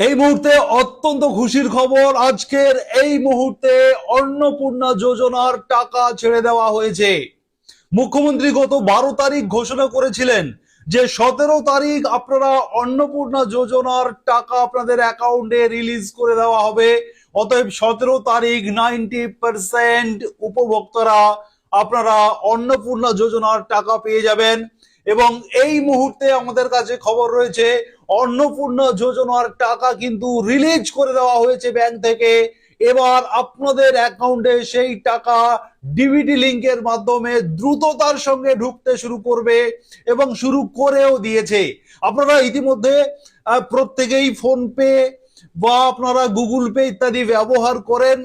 এই মুহূর্তে অত্যন্ত খুশির খবর। আজকের এই মুহূর্তে অন্নপূর্ণা যোজনার টাকা ছেড়ে দেওয়া হয়েছে। মুখ্যমন্ত্রী গত 12 তারিখ ঘোষণা করেছিলেন যে 17 তারিখ আপনারা অন্নপূর্ণা যোজনার টাকা আপনাদের অ্যাকাউন্টে রিলিজ করে দেওয়া হবে। অতএব 17 তারিখ 90% উপভোক্তারা আপনারা অন্নপূর্ণা যোজনার টাকা পেয়ে যাবেন। এবং এই মুহূর্তে আমাদের কাছে খবর রয়েছে অন্নপূর্ণা যোজনার টাকা কিন্তু রিলিজ করে দেওয়া হয়েছে ব্যাংক থেকে। এবার আপনাদের অ্যাকাউন্টে সেই টাকা ডিবিটি লিংকের মাধ্যমে দ্রুততার সঙ্গে ঢুকতে শুরু করবে এবং শুরু করেও দিয়েছে। আপনারা ইতিমধ্যে প্রত্যেকেই ফোন পে বা আপনারা গুগল পে ইত্যাদি ব্যবহার করেন।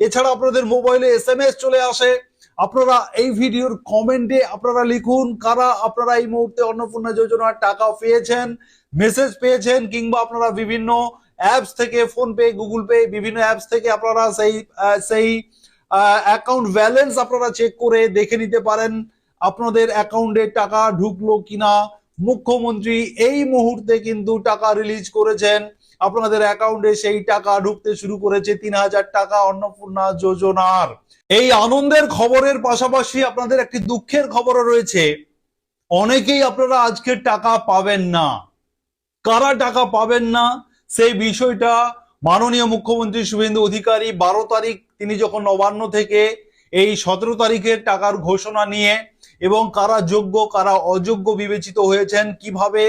এছাড়া আপনাদের মোবাইলে এসএমএস চলে আসে। আপনারা এই ভিডিওর কমেন্টে আপনারা লিখুন কারা আপনারা এই মুহূর্তে অন্নপূর্ণা যোজনার টাকা পেয়েছেন, মেসেজ পেয়েছেন, কিংবা আপনারা বিভিন্ন অ্যাপস থেকে ফোন পে গুগল পে বিভিন্ন অ্যাপস থেকে আপনারা সেই অ্যাকাউন্ট ব্যালেন্স আপনারা চেক করে দেখে নিতে পারেন আপনাদের অ্যাকাউন্টে টাকা ঢুকলো কিনা। মুখ্যমন্ত্রী এই মুহূর্তে কিন্তু টাকা রিলিজ করেছেন, আপনাদের অ্যাকাউন্টে সেই টাকা ঢুকতে শুরু করেছে 3000 টাকা অন্নপূর্ণা যোজনার। এই আনন্দের খবরের পাশাপাশি আপনাদের একটি দুঃখের খবরও রয়েছে। অনেকেই আপনারা আজকের টাকা পাবেন না। কারা টাকা পাবেন না সেই বিষয়টা মাননীয় মুখ্যমন্ত্রী শুভেন্দু অধিকারী 12 তারিখ তিনি যখন নবান্ন থেকে এই 17 তারিখের টাকার ঘোষণা নিয়ে এবং কারা যোগ্য কারা অযোগ্য বিবেচিত হয়েছেন, কিভাবে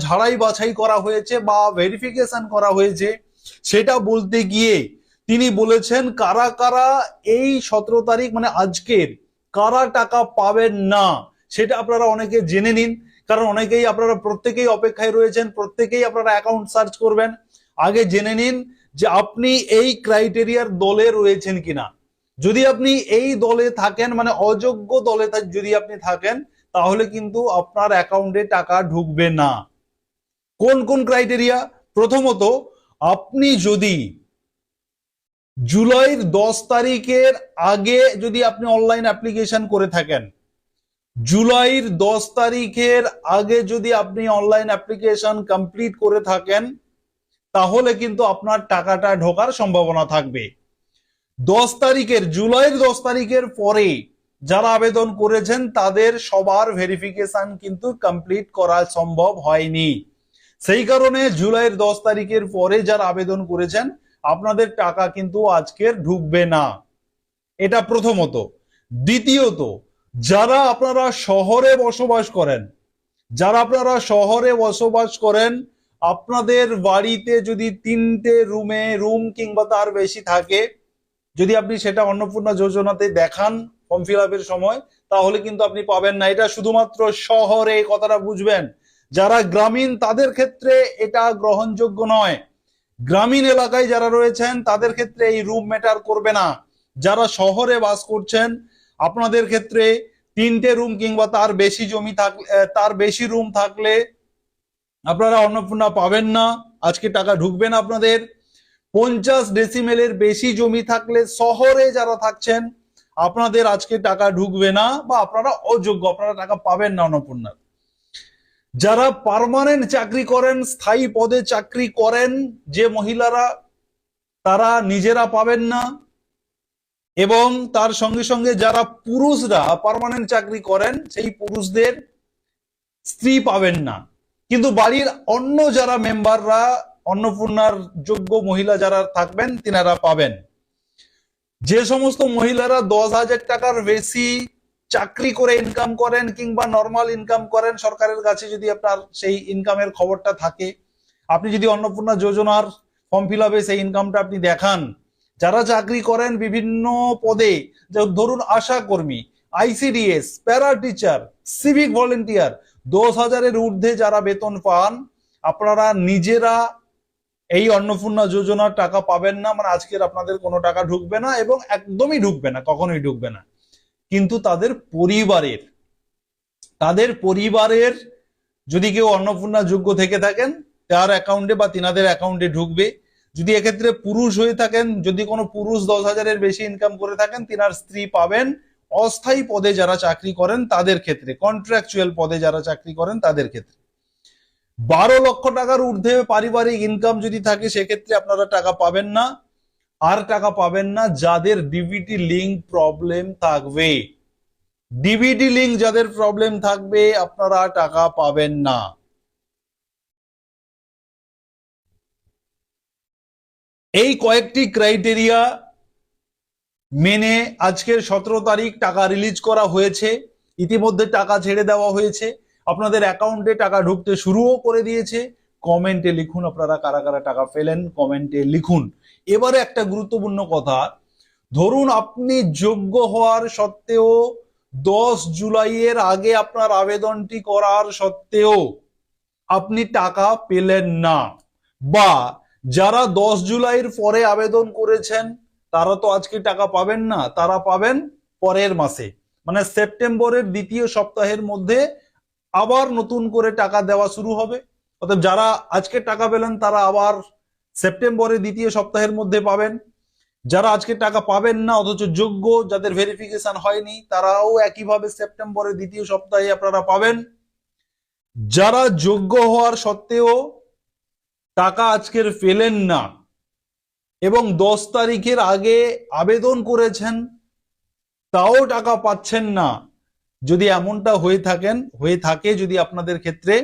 ঝাড়াই বাছাই করা হয়েছে বা ভেরিফিকেশন করা হয়েছে সেটা বলতে গিয়ে তিনি বলেছেন কারা কারা এই 17 তারিখ মানে আজকের কারা টাকা পাবেন না সেটা আপনারা অনেকে জেনে নিন। কারণ অনেকেই আপনারা প্রত্যেকেই অপেক্ষায় রয়েছেন, প্রত্যেকেই আপনারা অ্যাকাউন্ট সার্চ করবেন। আগে জেনে নিন যে আপনি এই ক্রাইটেরিয়ার দলে রয়েছেন কিনা। যদি আপনি এই দলে থাকেন মানে অযোগ্য দলে যদি আপনি থাকেন তাহলে কিন্তু আপনার অ্যাকাউন্টে টাকা ঢুকবে না। কোন কোন ক্রাইটেরিয়া? প্রথমত, আপনি যদি জুলাইয়ের 10 তারিখের আগে যদি আপনি অনলাইন অ্যাপ্লিকেশন করে থাকেন, জুলাইয়ের 10 তারিখের আগে যদি আপনি অনলাইন অ্যাপ্লিকেশন কমপ্লিট করে থাকেন তাহলে কিন্তু আপনার টাকাটা ঢোকার সম্ভাবনা থাকবে। জুলাইয়ের 10 তারিখের পরে যারা আবেদন করেছেন তাদের সবার ভেরিফিকেশন কিন্তু কমপ্লিট করা সম্ভব হয়নি। সেই কারণে জুলাইয়ের 10 তারিখের পরে যারা আবেদন করেছেন আপনাদের টাকা কিন্তু আজকের ঢুকবে না। এটা প্রথমত। দ্বিতীয়ত, যারা আপনারা শহরে বসবাস করেন, আপনাদের বাড়িতে যদি 3টে রুম কিংবা তার বেশি থাকে, যদি আপনি সেটা অন্নপূর্ণা যোজনাতে দেখান ফর্ম ফিল আপের সময় তাহলে কিন্তু আপনি পাবেন না। এটা শুধুমাত্র শহরে, কথাটা বুঝবেন। যারা গ্রামীণ তাদের ক্ষেত্রে এটা গ্রহণযোগ্য নয়। গ্রামীণ এলাকায় যারা রয়েছেন তাদের ক্ষেত্রে এই রুম ম্যাটার করবে না। যারা শহরে বাস করছেন আপনাদের ক্ষেত্রে 3টে রুম কিংবা তার বেশি জমি থাকলে, তার বেশি রুম থাকলে আপনারা অন্নপূর্ণা পাবেন না, আজকে টাকা ঢুকবে না আপনাদের। 50 ডেসিমেলের বেশি জমি থাকলে শহরে যারা থাকছেন আপনাদের আজকে টাকা ঢুকবে না বা আপনারা অযোগ্য, আপনারা টাকা পাবেন না অন্নপূর্ণার। যারা পার্মানেন্ট চাকরি করেন, স্থায়ী পদে চাকরি করেন যে মহিলারা, তারা নিজেরা পাবেন না। এবং তার সঙ্গে সঙ্গে যারা পুরুষরা পার্মানেন্ট চাকরি করেন সেই পুরুষদের স্ত্রী পাবেন না। কিন্তু বাড়ির অন্য যারা মেম্বাররা অন্নপূর্ণার যোগ্য মহিলা যারা থাকবেন তিনারা পাবেন। যে সমস্ত মহিলারা 10,000 টাকার বেশি চাকরি করে ইনকাম করেন কিংবা নর্মাল ইনকাম করেন, সরকারের কাছে যদি আপনার সেই ইনকামের খবরটা থাকে, আপনি যদি অন্নপূর্ণা যোজনার ফর্ম ফিল আপে সেই ইনকামটা আপনি দেখান। যারা চাকরি করেন বিভিন্ন পদে, ধরুন আশা কর্মী, ICDS, para teacher, civic volunteer, 10,000-এর ঊর্ধ্বে যারা বেতন পান আপনারা নিজেরা এই অন্নপূর্ণা যোজনার টাকা পাবেন না। মানে আজকের আপনাদের কোনো টাকা ঢুকবে না এবং একদমই ঢুকবে না, কখনোই ঢুকবে না। কিন্তু তাদের পরিবারের যদি কেউ অন্নপূর্ণা যোগ্য থেকে থাকেন তার অ্যাকাউন্টে বা তিনাদের অ্যাকাউন্টে ঢুকবে। যদি এক্ষেত্রে পুরুষ হয়ে থাকেন, যদি কোনো পুরুষ 10,000-এর বেশি ইনকাম করে থাকেন তিনার স্ত্রী পাবেন। অস্থায়ী পদে যারা চাকরি করেন তাদের ক্ষেত্রে, কন্ট্রাকচুয়াল পদে যারা চাকরি করেন তাদের ক্ষেত্রে। 12 লক্ষ টাকার ঊর্ধ্বে পারিবারিক ইনকাম যদি থাকে সেক্ষেত্রে আপনারা টাকা পাবেন না। আর টাকা পাবেন না যাদের ডিবিটি লিঙ্ক প্রবলেম থাকবে। ডিবিটি লিঙ্ক যাদের প্রবলেম থাকবে আপনারা টাকা পাবেন না। এই কয়েকটি ক্রাইটেরিয়া মেনে আজকের 17 তারিখ টাকা রিলিজ করা হয়েছে। ইতিমধ্যে টাকা ছেড়ে দেওয়া হয়েছে, আপনাদের অ্যাকাউন্টে টাকা ঢুকতে শুরুও করে দিয়েছে। কমেন্টে লিখুন আপনারা কারা কারা টাকা পেলেন, কমেন্টে লিখুন। এবারে একটা গুরুত্বপূর্ণ কথা, ধরুন আপনি যোগ্য হওয়ার সত্ত্বেও 10 জুলাইয়ের আগে আপনার আবেদনটি করার সত্ত্বেও আপনি টাকা পেলেন না, বা যারা 10 জুলাইয়ের পরে আবেদন করেছেন তারা তো আজকে টাকা পাবেন না, তারা পাবেন পরের মাসে, মানে সেপ্টেম্বরের দ্বিতীয় সপ্তাহের মধ্যে আবার নতুন করে টাকা দেওয়া শুরু হবে। অর্থাৎ যারা আজকে টাকা পেলেন তারা আবার সেপ্টেম্বরের দ্বিতীয় সপ্তাহের মধ্যে পাবেন। যারা আজকে টাকা পাবেন না অথচ যোগ্য, যাদের ভেরিফিকেশন হয়নি, তারাও একইভাবে সেপ্টেম্বরের দ্বিতীয় সপ্তাহে আপনারা পাবেন। যারা যোগ্য হওয়ার সত্ত্বেও টাকা আজকের পেলেন না এবং 10 তারিখের আগে আবেদন করেছেন তাও টাকা পাচ্ছেন না, যদি এমনটা হয়ে থাকে যদি আপনাদের ক্ষেত্রে,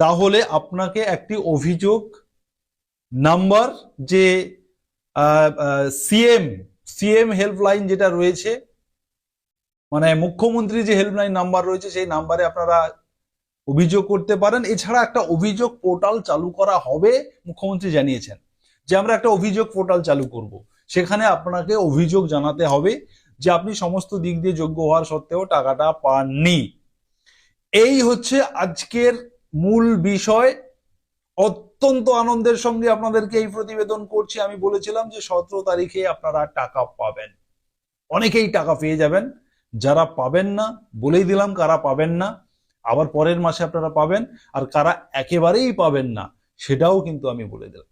তাহলে আপনাকে একটি অভিযোগ নাম্বার, যে সিএম হেল্পলাইন যেটা রয়েছে, মানে মুখ্যমন্ত্রী যে হেল্পলাইন নাম্বার রয়েছে সেই নাম্বারে আপনারা অভিযোগ করতে পারেন। এছাড়া একটা অভিযোগ পোর্টাল চালু করা হবে, মুখ্যমন্ত্রী জানিয়েছেন যে আমরা একটা অভিযোগ পোর্টাল চালু করব, সেখানে আপনাকে অভিযোগ জানাতে হবে যে আপনি সমস্ত দিক দিয়ে যোগ্য হওয়ার সত্ত্বেও টাকাটা পাননি। এই হচ্ছে আজকের মূল বিষয়। অত্যন্ত আনন্দের সঙ্গে আপনাদেরকে এই প্রতিবেদন করছি। আমি বলেছিলাম যে 17 তারিখে আপনারা টাকা পাবেন, অনেকেই টাকা পেয়ে যাবেন। যারা পাবেন না বলেই দিলাম কারা পাবেন না, আবার পরের মাসে আপনারা পাবেন, আর কারা একেবারেই পাবেন না সেটাও কিন্তু আমি বলে দিলাম।